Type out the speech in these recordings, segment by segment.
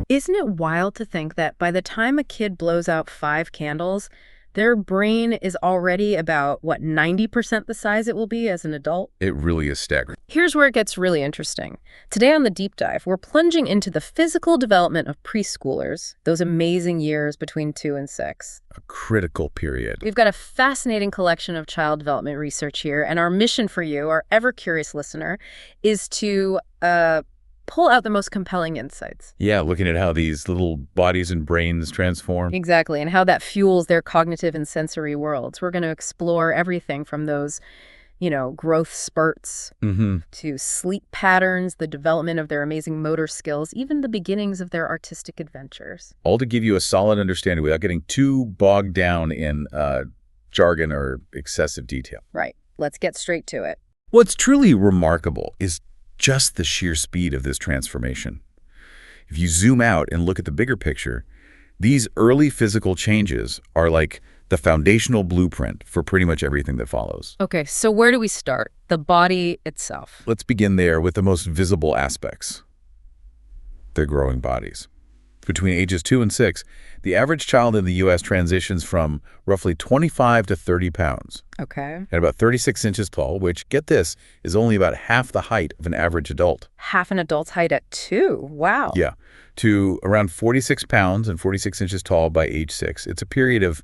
Isn't it wild to think that by the time a kid blows out 5 candles, their brain is already about, 90% the size it will be as an adult? It really is staggering. Here's where it gets really interesting. Today on The Deep Dive, we're plunging into the physical development of preschoolers, those amazing years between 2 and 6. A critical period. We've got a fascinating collection of child development research here, and our mission for you, our ever-curious listener, is to pull out the most compelling insights. Yeah, looking at how these little bodies and brains transform. Exactly, and how that fuels their cognitive and sensory worlds. We're going to explore everything from those, growth spurts to sleep patterns, the development of their amazing motor skills, even the beginnings of their artistic adventures. All to give you a solid understanding without getting too bogged down in jargon or excessive detail. Right. Let's get straight to it. What's truly remarkable is just the sheer speed of this transformation. If you zoom out and look at the bigger picture, these early physical changes are like the foundational blueprint for pretty much everything that follows. Okay, so where do we start? The body itself. Let's begin there with the most visible aspects. Their growing bodies. Between ages 2 and 6, the average child in the U.S. transitions from roughly 25 to 30 pounds. Okay. At about 36 inches tall, which, get this, is only about half the height of an average adult. Half an adult's height at 2. Wow. Yeah. To around 46 pounds and 46 inches tall by age 6. It's a period of,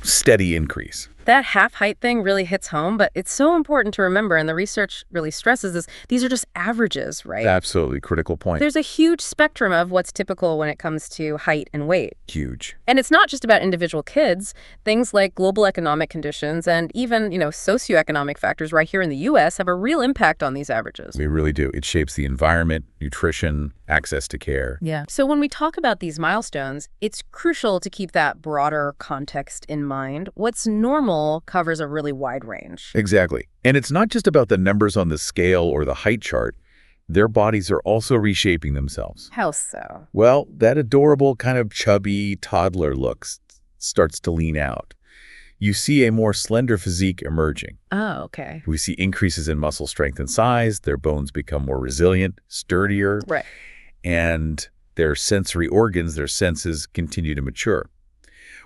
steady increase. That half height thing really hits home, but it's so important to remember, and the research really stresses this, these are just averages, right? Absolutely critical point. There's a huge spectrum of what's typical when it comes to height and weight. Huge. And it's not just about individual kids. Things like global economic conditions and even, socioeconomic factors right here in the U.S. have a real impact on these averages. We really do. It shapes the environment, nutrition, access to care. Yeah. So when we talk about these milestones, it's crucial to keep that broader context in mind. What's normal covers a really wide range. Exactly. And it's not just about the numbers on the scale or the height chart. Their bodies are also reshaping themselves. How so? Well, that adorable kind of chubby toddler look starts to lean out. You see a more slender physique emerging. Oh, okay. We see increases in muscle strength and size. Their bones become more resilient, sturdier. Right. And their sensory organs, their senses, continue to mature.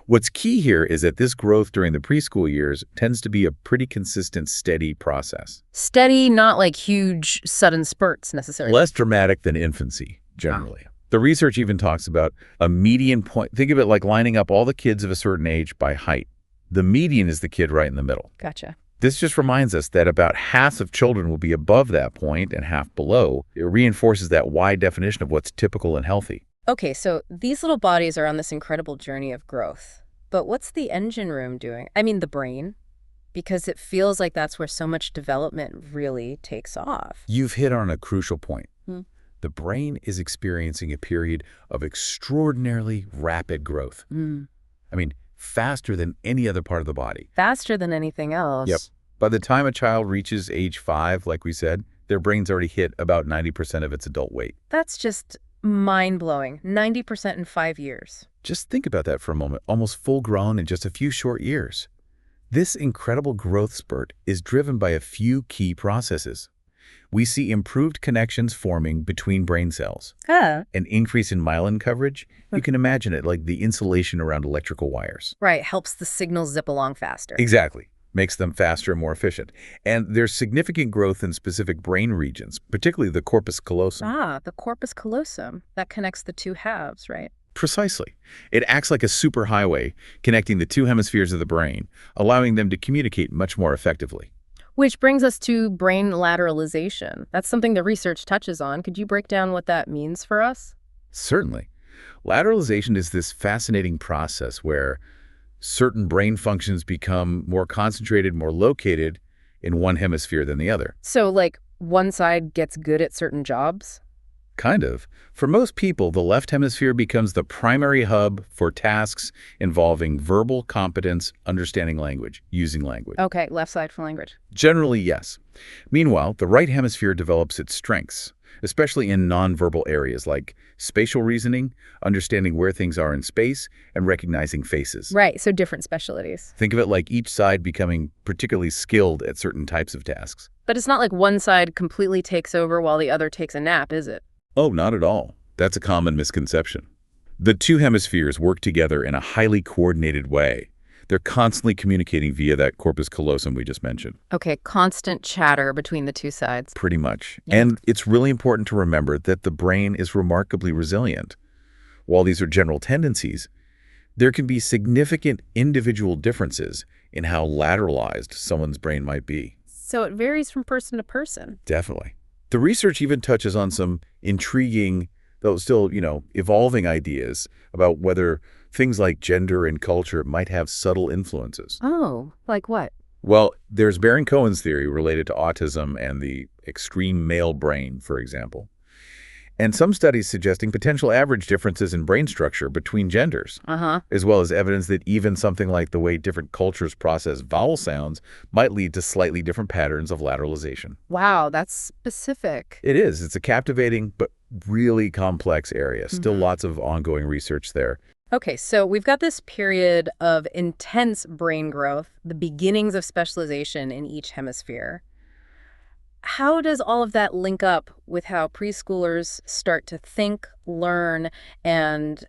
What's key here is that this growth during the preschool years tends to be a pretty consistent, steady process. Steady, not like huge, sudden spurts necessarily. Less dramatic than infancy, generally. The research even talks about a median point. Think of it like lining up all the kids of a certain age by height. The median is the kid right in the middle. Gotcha. This just reminds us that about half of children will be above that point and half below. It reinforces that wide definition of what's typical and healthy. Okay, so these little bodies are on this incredible journey of growth. But what's the engine room doing? I mean, the brain. Because it feels like that's where so much development really takes off. You've hit on a crucial point. The brain is experiencing a period of extraordinarily rapid growth. I mean, faster than any other part of the body. Faster than anything else. Yep. By the time a child reaches age 5, like we said, their brain's already hit about 90% of its adult weight. That's just mind-blowing. 90% in 5 years. Just think about that for a moment. Almost full-grown in just a few short years. This incredible growth spurt is driven by a few key processes. We see improved connections forming between brain cells. An increase in myelin coverage. You can imagine it like the insulation around electrical wires. Right, helps the signals zip along faster. Exactly. Makes them faster and more efficient. And there's significant growth in specific brain regions, particularly the corpus callosum. The corpus callosum. That connects the two halves, right? Precisely. It acts like a superhighway connecting the two hemispheres of the brain, allowing them to communicate much more effectively. Which brings us to brain lateralization. That's something the research touches on. Could you break down what that means for us? Certainly. Lateralization is this fascinating process where certain brain functions become more concentrated, more located in one hemisphere than the other. So, like, one side gets good at certain jobs? Kind of. For most people, the left hemisphere becomes the primary hub for tasks involving verbal competence, understanding language, using language. Okay, left side for language. Generally, yes. Meanwhile, the right hemisphere develops its strengths, especially in nonverbal areas like spatial reasoning, understanding where things are in space, and recognizing faces. Right, so different specialties. Think of it like each side becoming particularly skilled at certain types of tasks. But it's not like one side completely takes over while the other takes a nap, is it? Oh, not at all. That's a common misconception. The two hemispheres work together in a highly coordinated way. They're constantly communicating via that corpus callosum we just mentioned. Okay, constant chatter between the two sides. Pretty much. Yeah. And it's really important to remember that the brain is remarkably resilient. While these are general tendencies, there can be significant individual differences in how lateralized someone's brain might be. So it varies from person to person. Definitely. The research even touches on some intriguing, though still, evolving ideas about whether things like gender and culture might have subtle influences. Oh, like what? Well, there's Baron Cohen's theory related to autism and the extreme male brain, for example. And some studies suggesting potential average differences in brain structure between genders, as well as evidence that even something like the way different cultures process vowel sounds might lead to slightly different patterns of lateralization. Wow, that's specific. It is. It's a captivating but really complex area. Still lots of ongoing research there. Okay, so we've got this period of intense brain growth, the beginnings of specialization in each hemisphere. How does all of that link up with how preschoolers start to think, learn, and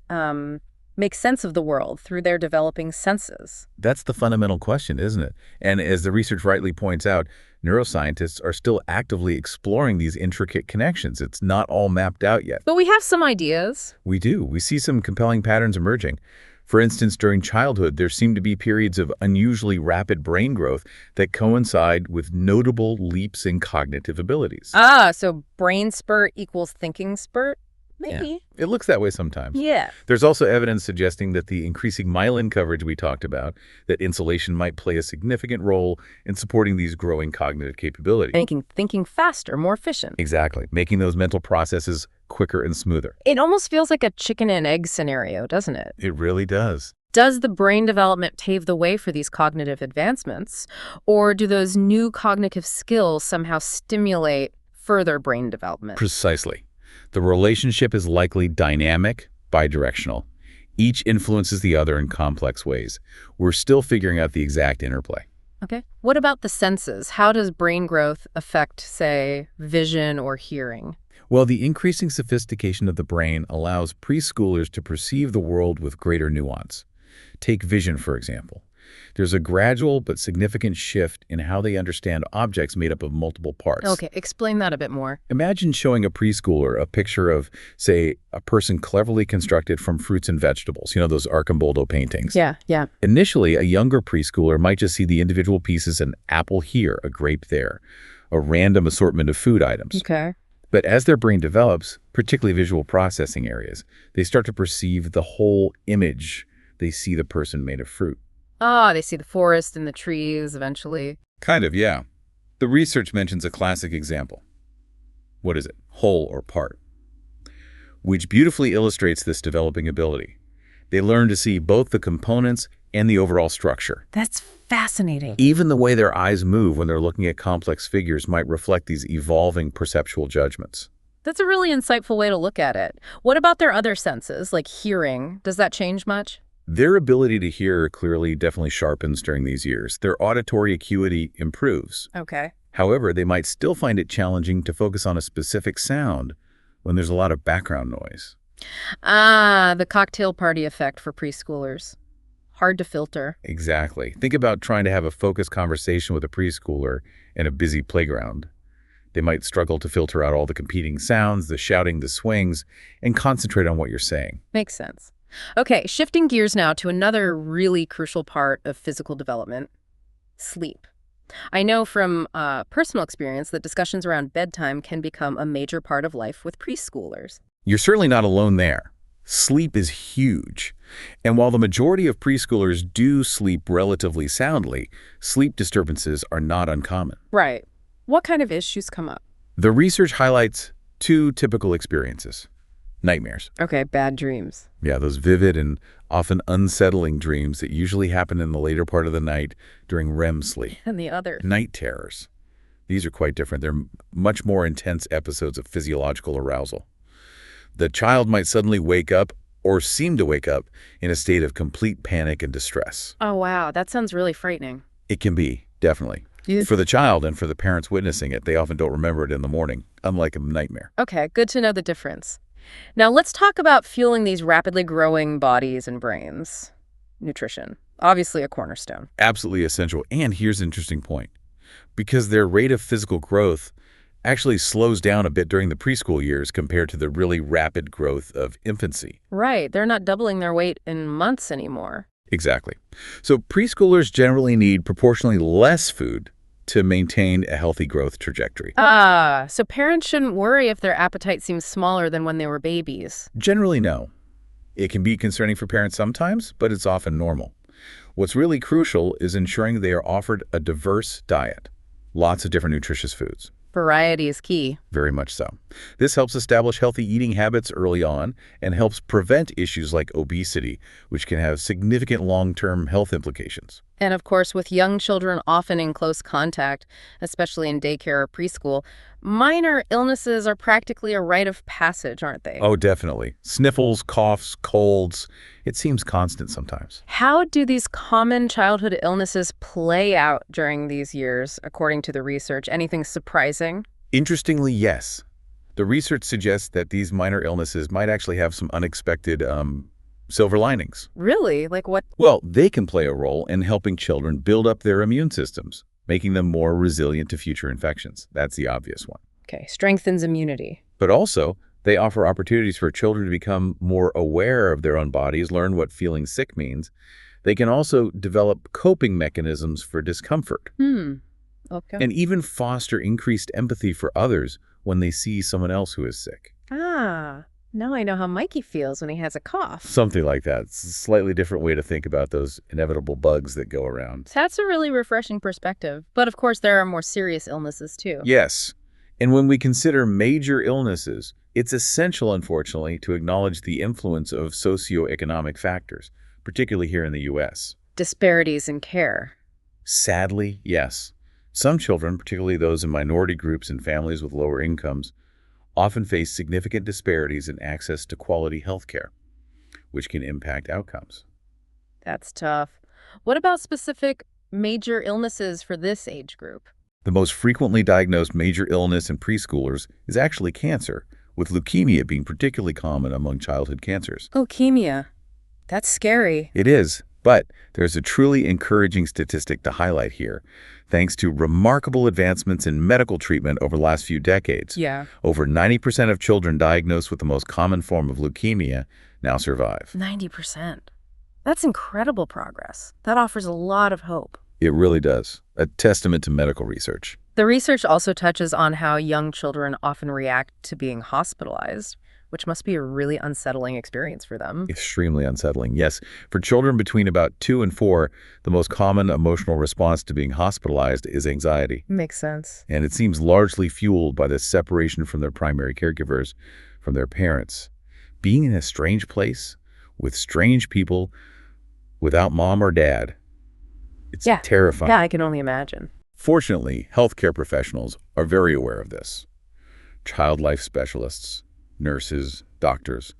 make sense of the world through their developing senses? That's the fundamental question, isn't it? And as the research rightly points out, neuroscientists are still actively exploring these intricate connections. It's not all mapped out yet. But we have some ideas. We do. We see some compelling patterns emerging. For instance, during childhood, there seem to be periods of unusually rapid brain growth that coincide with notable leaps in cognitive abilities. So brain spurt equals thinking spurt? Maybe. Yeah. It looks that way sometimes. Yeah. There's also evidence suggesting that the increasing myelin coverage we talked about, that insulation might play a significant role in supporting these growing cognitive capabilities. Making thinking faster, more efficient. Exactly. Making those mental processes quicker and smoother. It almost feels like a chicken and egg scenario, doesn't it? It really does. Does the brain development pave the way for these cognitive advancements, or do those new cognitive skills somehow stimulate further brain development? Precisely. The relationship is likely dynamic, bidirectional. Each influences the other in complex ways. We're still figuring out the exact interplay. Okay. What about the senses? How does brain growth affect, say, vision or hearing? Well, the increasing sophistication of the brain allows preschoolers to perceive the world with greater nuance. Take vision, for example. There's a gradual but significant shift in how they understand objects made up of multiple parts. Okay, explain that a bit more. Imagine showing a preschooler a picture of, say, a person cleverly constructed from fruits and vegetables, those Arcimboldo paintings. Yeah. Initially, a younger preschooler might just see the individual pieces, an apple here, a grape there, a random assortment of food items. Okay. But as their brain develops, particularly visual processing areas, they start to perceive the whole image. They see the person made of fruit. They see the forest and the trees eventually. Kind of, yeah. The research mentions a classic example. What is it? Whole or part. Which beautifully illustrates this developing ability. They learn to see both the components and the overall structure. That's fascinating. Even the way their eyes move when they're looking at complex figures might reflect these evolving perceptual judgments. That's a really insightful way to look at it. What about their other senses, like hearing? Does that change much? Their ability to hear clearly definitely sharpens during these years. Their auditory acuity improves. Okay. However, they might still find it challenging to focus on a specific sound when there's a lot of background noise. The cocktail party effect for preschoolers. Hard to filter. Exactly. Think about trying to have a focused conversation with a preschooler in a busy playground. They might struggle to filter out all the competing sounds, the shouting, the swings, and concentrate on what you're saying. Makes sense. Okay, shifting gears now to another really crucial part of physical development, sleep. I know from personal experience that discussions around bedtime can become a major part of life with preschoolers. You're certainly not alone there. Sleep is huge. And while the majority of preschoolers do sleep relatively soundly, sleep disturbances are not uncommon. Right. What kind of issues come up? The research highlights two typical experiences. Nightmares. Okay, bad dreams. Yeah, those vivid and often unsettling dreams that usually happen in the later part of the night during REM sleep. And the other. Night terrors. These are quite different. They're much more intense episodes of physiological arousal. The child might suddenly wake up or seem to wake up in a state of complete panic and distress. Oh, wow. That sounds really frightening. It can be, definitely. Yes. For the child and for the parents witnessing it, they often don't remember it in the morning, unlike a nightmare. Okay, good to know the difference. Now let's talk about fueling these rapidly growing bodies and brains. Nutrition, obviously a cornerstone. Absolutely essential. And here's an interesting point. Because their rate of physical growth actually slows down a bit during the preschool years compared to the really rapid growth of infancy. Right, they're not doubling their weight in months anymore. Exactly. So preschoolers generally need proportionally less food to maintain a healthy growth trajectory. So parents shouldn't worry if their appetite seems smaller than when they were babies. Generally, no. It can be concerning for parents sometimes, but it's often normal. What's really crucial is ensuring they are offered a diverse diet. Lots of different nutritious foods. Variety is key. Very much so. This helps establish healthy eating habits early on and helps prevent issues like obesity, which can have significant long-term health implications. And of course, with young children often in close contact, especially in daycare or preschool, minor illnesses are practically a rite of passage, aren't they? Oh, definitely. Sniffles, coughs, colds. It seems constant sometimes. How do these common childhood illnesses play out during these years, according to the research? Anything surprising? Interestingly, yes. The research suggests that these minor illnesses might actually have some unexpected silver linings. Really? Like what? Well, they can play a role in helping children build up their immune systems, making them more resilient to future infections. That's the obvious one. Okay, strengthens immunity. But also, they offer opportunities for children to become more aware of their own bodies, learn what feeling sick means. They can also develop coping mechanisms for discomfort. Okay. And even foster increased empathy for others when they see someone else who is sick. Now I know how Mikey feels when he has a cough. Something like that. It's a slightly different way to think about those inevitable bugs that go around. That's a really refreshing perspective. But of course, there are more serious illnesses too. Yes. And when we consider major illnesses, it's essential, unfortunately, to acknowledge the influence of socioeconomic factors, particularly here in the U.S. Disparities in care. Sadly, yes. Some children, particularly those in minority groups and families with lower incomes, often face significant disparities in access to quality health care, which can impact outcomes. That's tough. What about specific major illnesses for this age group? The most frequently diagnosed major illness in preschoolers is actually cancer, with leukemia being particularly common among childhood cancers. Leukemia. That's scary. It is, but there's a truly encouraging statistic to highlight here. Thanks to remarkable advancements in medical treatment over the last few decades, over 90% of children diagnosed with the most common form of leukemia now survive. 90%. That's incredible progress. That offers a lot of hope. It really does. A testament to medical research. The research also touches on how young children often react to being hospitalized, which must be a really unsettling experience for them. Extremely unsettling, yes. For children between about 2 and 4, the most common emotional response to being hospitalized is anxiety. Makes sense. And it seems largely fueled by the separation from their primary caregivers, from their parents. Being in a strange place, with strange people, without mom or dad, it's terrifying. Yeah, I can only imagine. Fortunately, healthcare professionals are very aware of this. Child life specialists, nurses, doctors,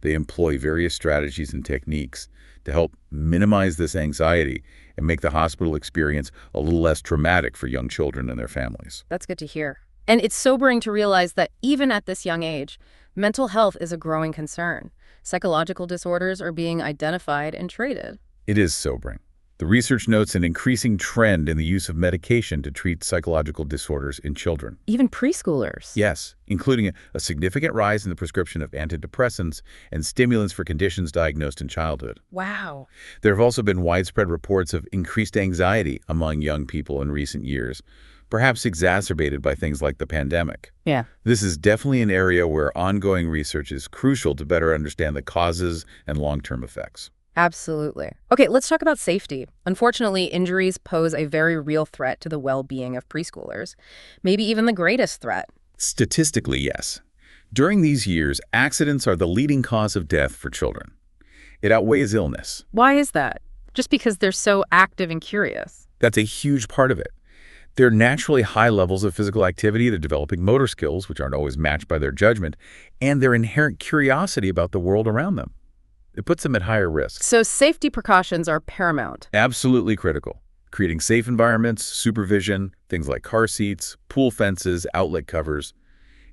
they employ various strategies and techniques to help minimize this anxiety and make the hospital experience a little less traumatic for young children and their families. That's good to hear. And it's sobering to realize that even at this young age, mental health is a growing concern. Psychological disorders are being identified and treated. It is sobering. The research notes an increasing trend in the use of medication to treat psychological disorders in children. Even preschoolers? Yes, including a significant rise in the prescription of antidepressants and stimulants for conditions diagnosed in childhood. Wow. There have also been widespread reports of increased anxiety among young people in recent years, perhaps exacerbated by things like the pandemic. Yeah. This is definitely an area where ongoing research is crucial to better understand the causes and long-term effects. Absolutely. Okay, let's talk about safety. Unfortunately, injuries pose a very real threat to the well-being of preschoolers, maybe even the greatest threat. Statistically, yes. During these years, accidents are the leading cause of death for children. It outweighs illness. Why is that? Just because they're so active and curious? That's a huge part of it. Their naturally high levels of physical activity, their developing motor skills, which aren't always matched by their judgment, and their inherent curiosity about the world around them. It puts them at higher risk. So safety precautions are paramount. Absolutely critical. Creating safe environments, supervision, things like car seats, pool fences, outlet covers.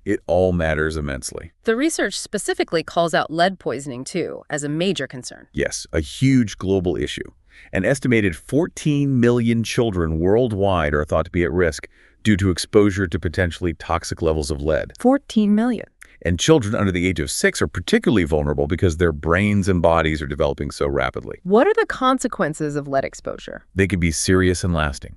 It all matters immensely. The research specifically calls out lead poisoning, too, as a major concern. Yes, a huge global issue. An estimated 14 million children worldwide are thought to be at risk due to exposure to potentially toxic levels of lead. 14 million. And children under the age of 6 are particularly vulnerable because their brains and bodies are developing so rapidly. What are the consequences of lead exposure? They can be serious and lasting.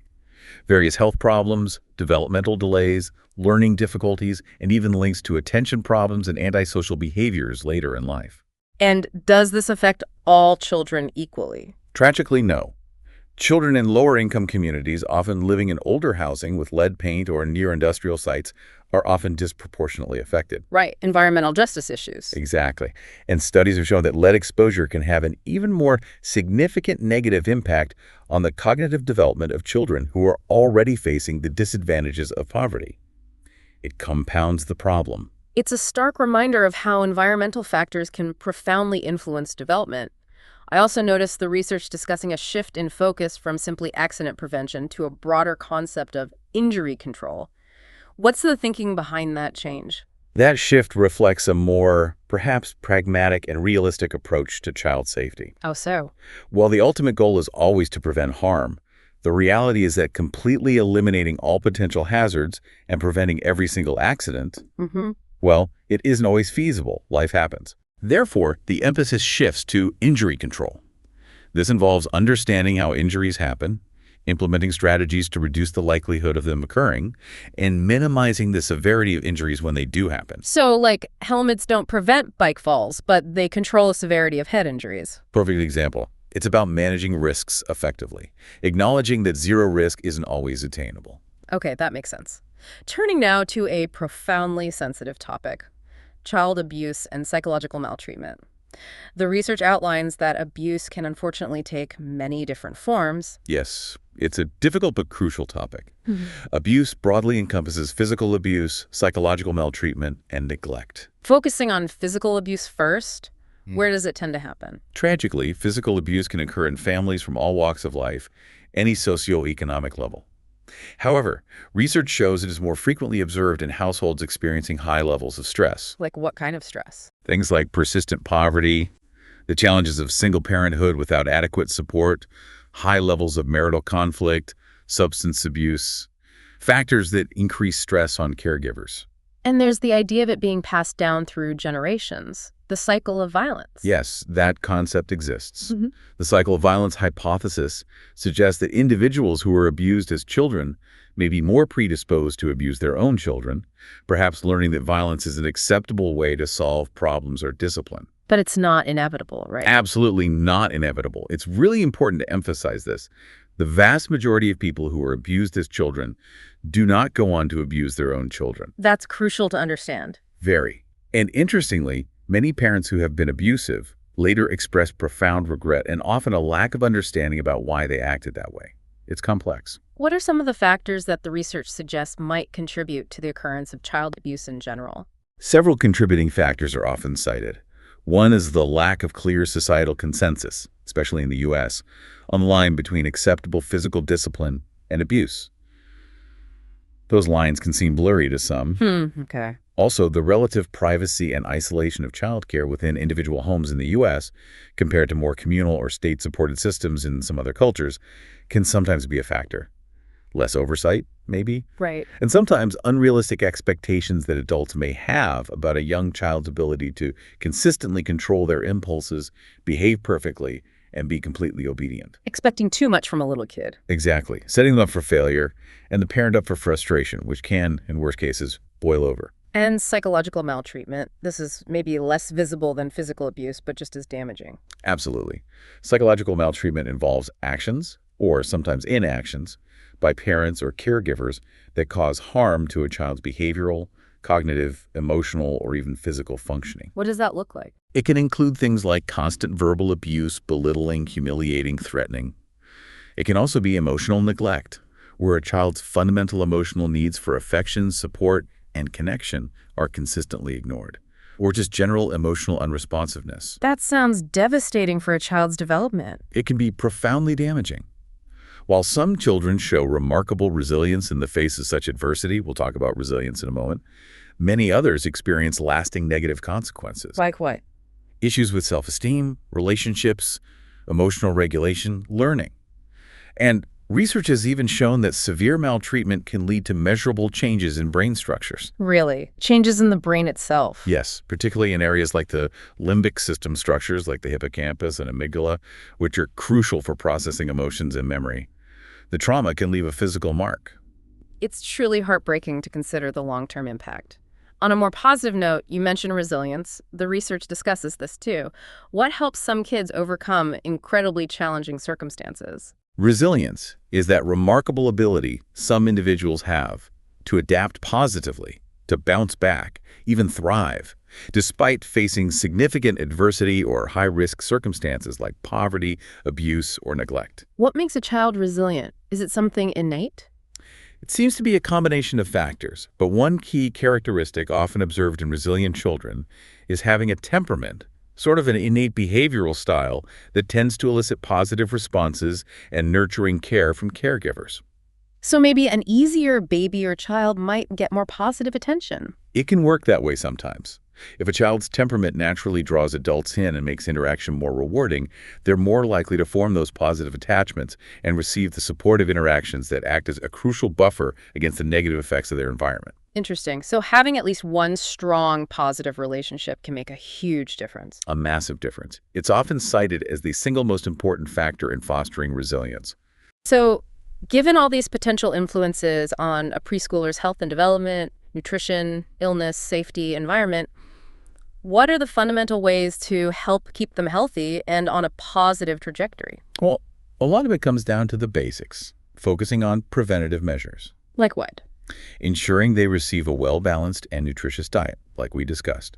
Various health problems, developmental delays, learning difficulties, and even links to attention problems and antisocial behaviors later in life. And does this affect all children equally? Tragically, no. Children in lower-income communities, often living in older housing with lead paint or near industrial sites, are often disproportionately affected. Right, environmental justice issues. Exactly. And studies have shown that lead exposure can have an even more significant negative impact on the cognitive development of children who are already facing the disadvantages of poverty. It compounds the problem. It's a stark reminder of how environmental factors can profoundly influence development. I also noticed the research discussing a shift in focus from simply accident prevention to a broader concept of injury control. What's the thinking behind that change? That shift reflects a more, perhaps pragmatic and realistic approach to child safety. How so? While the ultimate goal is always to prevent harm, the reality is that completely eliminating all potential hazards and preventing every single accident, well, it isn't always feasible. Life happens. Therefore, the emphasis shifts to injury control. This involves understanding how injuries happen, implementing strategies to reduce the likelihood of them occurring, and minimizing the severity of injuries when they do happen. So, like, helmets don't prevent bike falls, but they control the severity of head injuries. Perfect example. It's about managing risks effectively, acknowledging that zero risk isn't always attainable. Okay, that makes sense. Turning now to a profoundly sensitive topic: child abuse and psychological maltreatment. The research outlines that abuse can unfortunately take many different forms. Yes, it's a difficult but crucial topic. Abuse broadly encompasses physical abuse, psychological maltreatment, and neglect. Focusing on physical abuse first, where does it tend to happen? Tragically, physical abuse can occur in families from all walks of life, any socioeconomic level. However, research shows it is more frequently observed in households experiencing high levels of stress. Like what kind of stress? Things like persistent poverty, the challenges of single parenthood without adequate support, high levels of marital conflict, substance abuse, factors that increase stress on caregivers. And there's the idea of it being passed down through generations, the cycle of violence. Yes, that concept exists. The cycle of violence hypothesis suggests that individuals who were abused as children may be more predisposed to abuse their own children, perhaps learning that violence is an acceptable way to solve problems or discipline. But it's not inevitable, right? Absolutely not inevitable. It's really important to emphasize this. The vast majority of people who are abused as children do not go on to abuse their own children. That's crucial to understand. Very. And interestingly, many parents who have been abusive later express profound regret and often a lack of understanding about why they acted that way. It's complex. What are some of the factors that the research suggests might contribute to the occurrence of child abuse in general? Several contributing factors are often cited. One is the lack of clear societal consensus, especially in the U.S., on the line between acceptable physical discipline and abuse. Those lines can seem blurry to some. Okay. Also, the relative privacy and isolation of childcare within individual homes in the U.S., compared to more communal or state-supported systems in some other cultures, can sometimes be a factor. Less oversight, maybe? Right. And sometimes unrealistic expectations that adults may have about a young child's ability to consistently control their impulses, behave perfectly, and be completely obedient. Expecting too much from a little kid. Exactly. Setting them up for failure and the parent up for frustration, which can, in worst cases, boil over. And psychological maltreatment. This is maybe less visible than physical abuse, but just as damaging. Absolutely. Psychological maltreatment involves actions, or sometimes inactions, by parents or caregivers that cause harm to a child's behavioral, cognitive, emotional, or even physical functioning. What does that look like? It can include things like constant verbal abuse, belittling, humiliating, threatening. It can also be emotional neglect, where a child's fundamental emotional needs for affection, support, and connection are consistently ignored, or just general emotional unresponsiveness. That sounds devastating for a child's development. It can be profoundly damaging. While some children show remarkable resilience in the face of such adversity, we'll talk about resilience in a moment, Many others experience lasting negative consequences. Like what? Issues with self-esteem, relationships, emotional regulation, learning. And research has even shown that severe maltreatment can lead to measurable changes in brain structures. Really? Changes in the brain itself? Yes, particularly in areas like the limbic system structures like the hippocampus and amygdala, which are crucial for processing emotions and memory. The trauma can leave a physical mark. It's truly heartbreaking to consider the long-term impact. On a more positive note, you mentioned resilience. The research discusses this too. What helps some kids overcome incredibly challenging circumstances? Resilience is that remarkable ability some individuals have to adapt positively, to bounce back, even thrive, despite facing significant adversity or high-risk circumstances like poverty, abuse, or neglect. What makes a child resilient? Is it something innate? It seems to be a combination of factors, but one key characteristic often observed in resilient children is having a temperament, sort of an innate behavioral style that tends to elicit positive responses and nurturing care from caregivers. So maybe an easier baby or child might get more positive attention. It can work that way sometimes. If a child's temperament naturally draws adults in and makes interaction more rewarding, they're more likely to form those positive attachments and receive the supportive interactions that act as a crucial buffer against the negative effects of their environment. Interesting. So having at least one strong positive relationship can make a huge difference. A massive difference. It's often cited as the single most important factor in fostering resilience. So given all these potential influences on a preschooler's health and development, nutrition, illness, safety, environment, what are the fundamental ways to help keep them healthy and on a positive trajectory? Well, a lot of it comes down to the basics, focusing on preventative measures. Like what? Ensuring they receive a well-balanced and nutritious diet, like we discussed.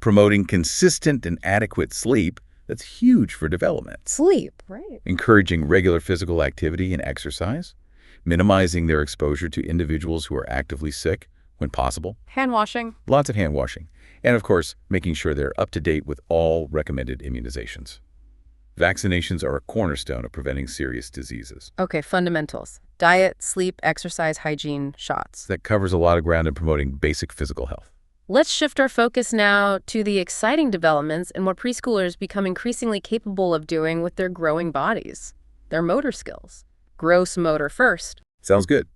Promoting consistent and adequate sleep, that's huge for development. Sleep, right. Encouraging regular physical activity and exercise. Minimizing their exposure to individuals who are actively sick, when possible. Hand washing. Lots of hand washing. And of course, making sure they're up to date with all recommended immunizations. Vaccinations are a cornerstone of preventing serious diseases. Okay, fundamentals. Diet, sleep, exercise, hygiene, shots. That covers a lot of ground in promoting basic physical health. Let's shift our focus now to the exciting developments in what preschoolers become increasingly capable of doing with their growing bodies, their motor skills. Gross motor first. Sounds good.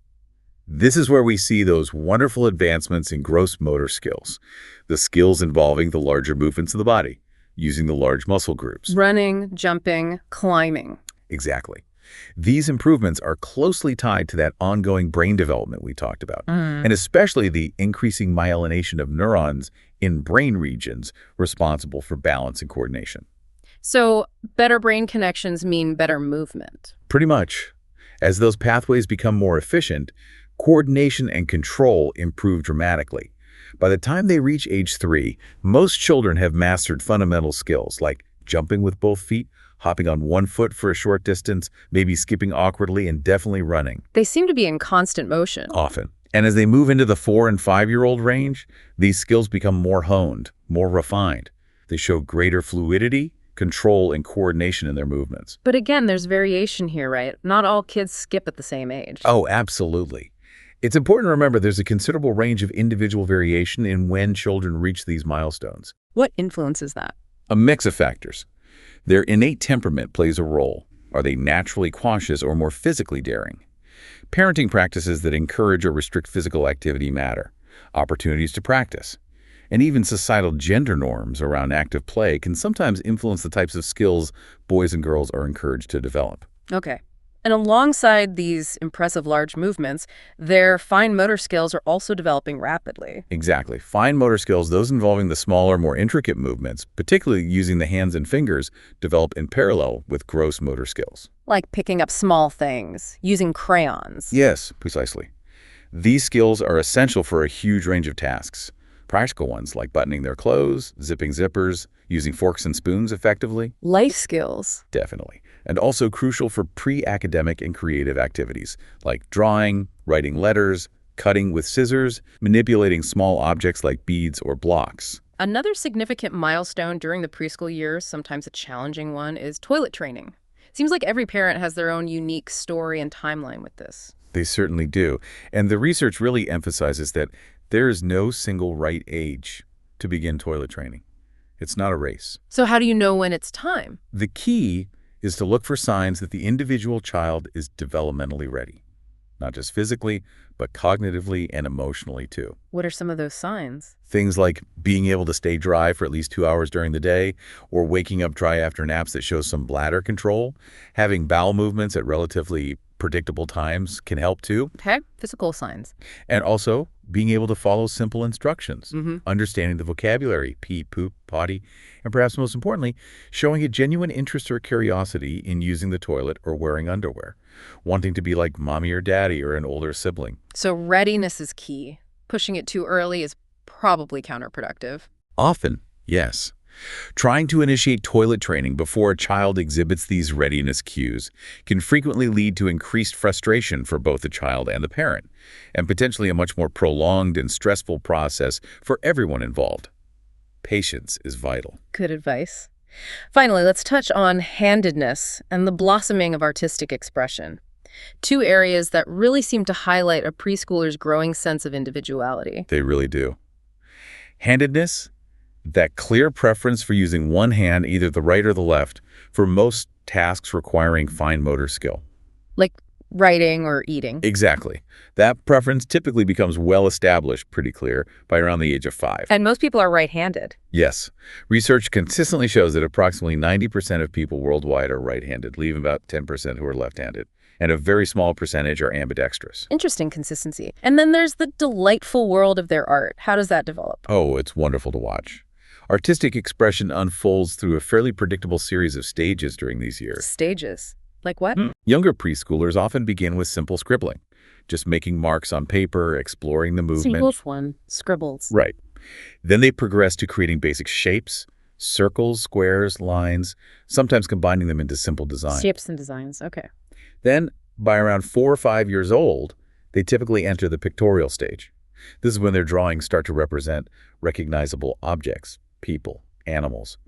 This is where we see those wonderful advancements in gross motor skills, the skills involving the larger movements of the body, using the large muscle groups. Running, jumping, climbing. Exactly. These improvements are closely tied to that ongoing brain development we talked about, and especially the increasing myelination of neurons in brain regions responsible for balance and coordination. So better brain connections mean better movement. Pretty much. As those pathways become more efficient, coordination and control improve dramatically. By the time they reach age 3, most children have mastered fundamental skills like jumping with both feet, hopping on one foot for a short distance, maybe skipping awkwardly, and definitely running. They seem to be in constant motion. Often. And as they move into the 4- and 5-year-old range, these skills become more honed, more refined. They show greater fluidity, control, and coordination in their movements. But again, there's variation here, right? Not all kids skip at the same age. Oh, absolutely. It's important to remember there's a considerable range of individual variation in when children reach these milestones. What influences that? A mix of factors. Their innate temperament plays a role. Are they naturally cautious or more physically daring? Parenting practices that encourage or restrict physical activity matter. Opportunities to practice. And even societal gender norms around active play can sometimes influence the types of skills boys and girls are encouraged to develop. Okay. And alongside these impressive large movements, their fine motor skills are also developing rapidly. Exactly. Fine motor skills, those involving the smaller, more intricate movements, particularly using the hands and fingers, develop in parallel with gross motor skills. Like picking up small things, using crayons. Yes, precisely. These skills are essential for a huge range of tasks. Practical ones like buttoning their clothes, zipping zippers, using forks and spoons effectively. Life skills. Definitely. And also crucial for pre-academic and creative activities like drawing, writing letters, cutting with scissors, manipulating small objects like beads or blocks. Another significant milestone during the preschool years, sometimes a challenging one, is toilet training. Seems like every parent has their own unique story and timeline with this. They certainly do. And the research really emphasizes that There is no single right age to begin toilet training. It's not a race. So how do you know when it's time? The key is to look for signs that the individual child is developmentally ready, not just physically, but cognitively and emotionally too. What are some of those signs? Things like being able to stay dry for at least 2 hours during the day, or waking up dry after naps that shows some bladder control. Having bowel movements at relatively predictable times can help too. Okay, physical signs. And also being able to follow simple instructions, Mm-hmm. understanding the vocabulary, pee, poop, potty, and perhaps most importantly, showing a genuine interest or curiosity in using the toilet or wearing underwear, wanting to be like mommy or daddy or an older sibling. So readiness is key. Pushing it too early is probably counterproductive. Often, yes. Trying to initiate toilet training before a child exhibits these readiness cues can frequently lead to increased frustration for both the child and the parent, and potentially a much more prolonged and stressful process for everyone involved. Patience is vital. Good advice. Finally, let's touch on handedness and the blossoming of artistic expression. Two areas that really seem to highlight a preschooler's growing sense of individuality. They really do. Handedness, that clear preference for using one hand, either the right or the left, for most tasks requiring fine motor skill. Like writing or eating. Exactly. That preference typically becomes well established, pretty clear, by around the age of 5. And most people are right-handed. Yes. Research consistently shows that approximately 90% of people worldwide are right-handed, leaving about 10% who are left-handed. And a very small percentage are ambidextrous. Interesting consistency. And then there's the delightful world of their art. How does that develop? Oh, it's wonderful to watch. Artistic expression unfolds through a fairly predictable series of stages during these years. Stages. Like what? Younger preschoolers often begin with simple scribbling, just making marks on paper, exploring the movement. Simplest one, scribbles. Right. Then they progress to creating basic shapes, circles, squares, lines, sometimes combining them into simple designs. Shapes and designs, okay. Then, by around 4 or 5 years old, they typically enter the pictorial stage. This is when their drawings start to represent recognizable objects, people, animals.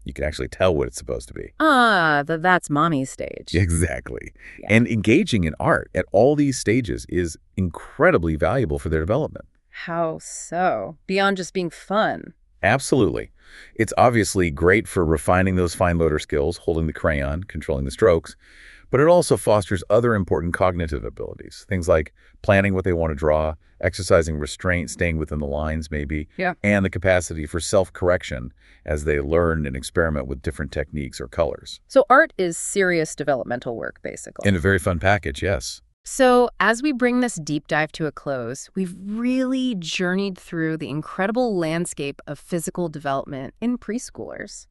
You can actually tell what it's supposed to be. That's mommy's stage. Exactly. Yeah. And engaging in art at all these stages is incredibly valuable for their development. How so? Beyond just being fun. Absolutely. It's obviously great for refining those fine motor skills, holding the crayon, controlling the strokes, but it also fosters other important cognitive abilities, things like planning what they want to draw, exercising restraint, staying within the lines maybe, and the capacity for self-correction as they learn and experiment with different techniques or colors. So art is serious developmental work, basically. In a very fun package, yes. So as we bring this deep dive to a close, we've really journeyed through the incredible landscape of physical development in preschoolers.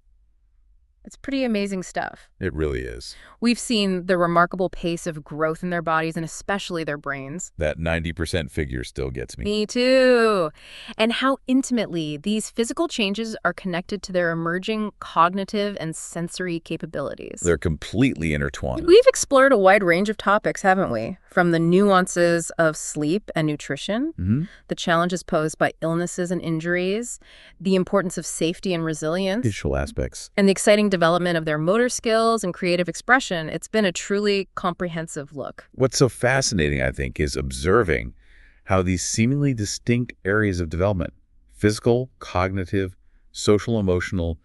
It's pretty amazing stuff. It really is. We've seen the remarkable pace of growth in their bodies and especially their brains. That 90% figure still gets me. Me too. And how intimately these physical changes are connected to their emerging cognitive and sensory capabilities. They're completely intertwined. We've explored a wide range of topics, haven't we? From the nuances of sleep and nutrition, the challenges posed by illnesses and injuries, the importance of safety and resilience, Visual aspects. and the exciting development of their motor skills and creative expression. It's been a truly comprehensive look. What's so fascinating, I think, is observing how these seemingly distinct areas of development, physical, cognitive, social, emotional,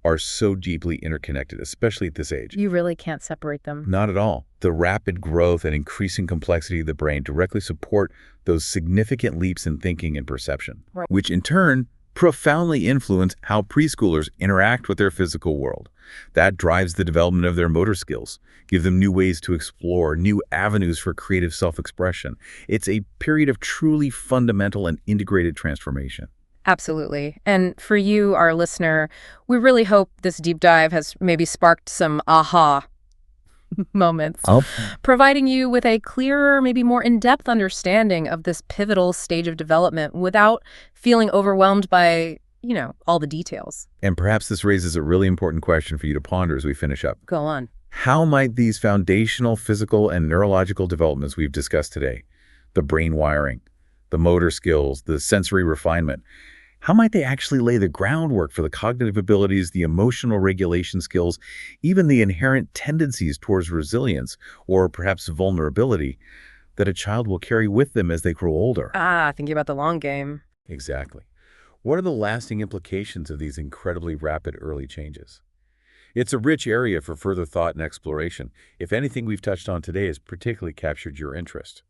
are so deeply interconnected, especially at this age. You really can't separate them. Not at all. The rapid growth and increasing complexity of the brain directly support those significant leaps in thinking and perception, which in turn profoundly influence how preschoolers interact with their physical world. That drives the development of their motor skills, give them new ways to explore, new avenues for creative self-expression. It's a period of truly fundamental and integrated transformation. Absolutely. And for you, our listener, we really hope this deep dive has maybe sparked some aha moments, providing you with a clearer, maybe more in-depth understanding of this pivotal stage of development without feeling overwhelmed by, all the details. And perhaps this raises a really important question for you to ponder as we finish up. Go on. How might these foundational physical and neurological developments we've discussed today, the brain wiring, the motor skills, the sensory refinement, how might they actually lay the groundwork for the cognitive abilities, the emotional regulation skills, even the inherent tendencies towards resilience or perhaps vulnerability that a child will carry with them as they grow older? Thinking about the long game. Exactly. What are the lasting implications of these incredibly rapid early changes? It's a rich area for further thought and exploration, if anything we've touched on today has particularly captured your interest.